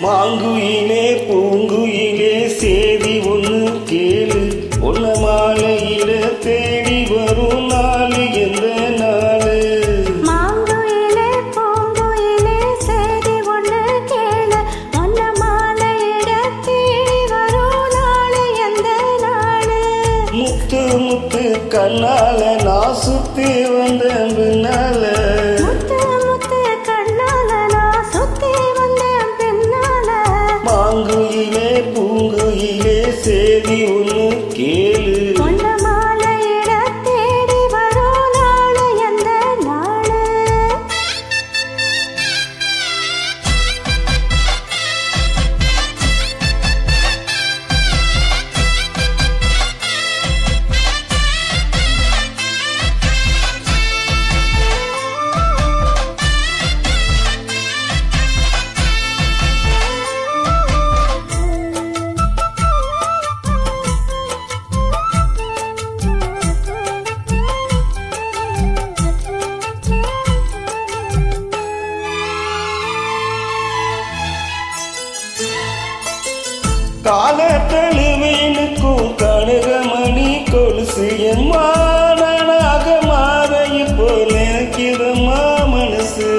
மாங்குயிலே பூங்குயிலே சேதி ஒன்று கேளு, ஒன்ன மாலையில தேடி வரும் நாளு எந்த நாளு. மாங்குயிலே பூங்குயிலே சேதி ஒன்று கேளு, ஒன்ன மாலையிட தேடி வரும் நாளு எந்த நாளு. முத்து முத்து கண்ணால நான் சுத்தி வந்த பின்னால, மாங்குயிலே பூங்குயிலே சேதி ஒன்று கேளு, ஒன்ன மாலையிட தேடி வரும் நாளு எந்த நாளு. காலத்தழுவேனுக்கும் கனகமணி கொலுசு என் மானாக மாற இப்போ நினைக்கிறமா மனசு.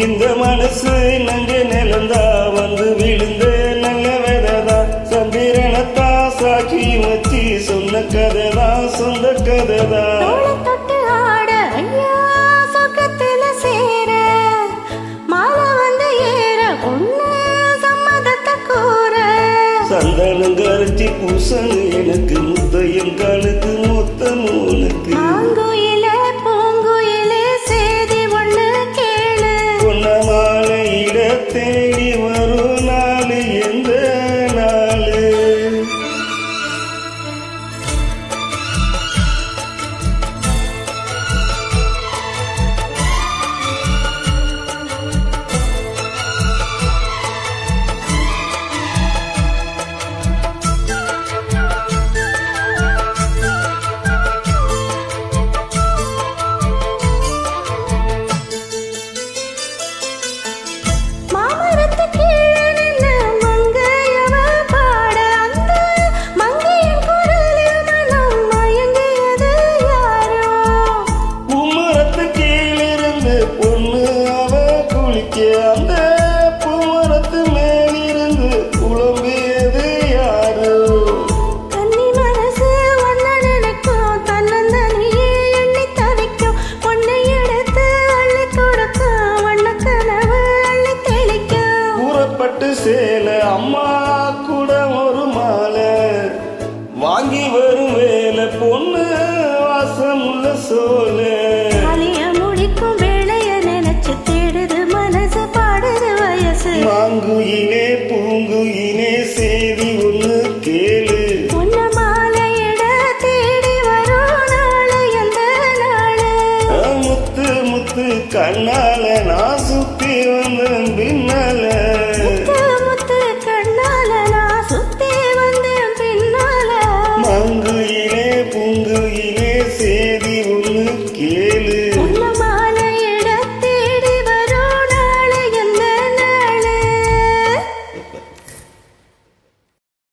இந்த மனசு நங்க நிலந்தா வந்து விழுந்த நல்ல விததான், சந்திரனத்தா சாக்கி வச்சு சொன்ன கதைதான் சொந்த கதைதான். தொட்டு ஆட ஐயா சொர்க்கத்துல சேர, மாலை வந்து ஏற ஒண்ணு சம்மதத்தை கூற. சந்தனம் கரைச்சி பூசணு எனக்கு முத்தையன் காலுக்கு மொத்த மூனுக்கு. மாங்குயிலே பூங்குயிலே சேதி ஒண்ணு கேளு, பொன்ன மாலையிட தேடி வரும் நாளு எந்த நாளு. அந்த பூமரத்து மேலிருந்து புலம்பியது யாரோ. கன்னி மனசு ஒன்ன நினைக்கும், தன்னந்தனியே எண்ணி தவிக்கும். பொண்ணை எடுத்து அள்ளி கொடுக்கும், வண்ண கனவு அள்ளி தெளிக்கும். கூறப்பட்டு சேல அம்மா கூட ஒரு மாலை வாங்கி வரும் வேலை, பொண்ணு வாசம் உள்ள சோல. மாங்குயிலே பூங்குயிலே சேதி ஒன்று கேளு, ஒன்ன மாலையிட தேடி வரும் நாளு எந்த நாளு. முத்து முத்து கண்ணால நான் சுத்தி வந்த பின்னால.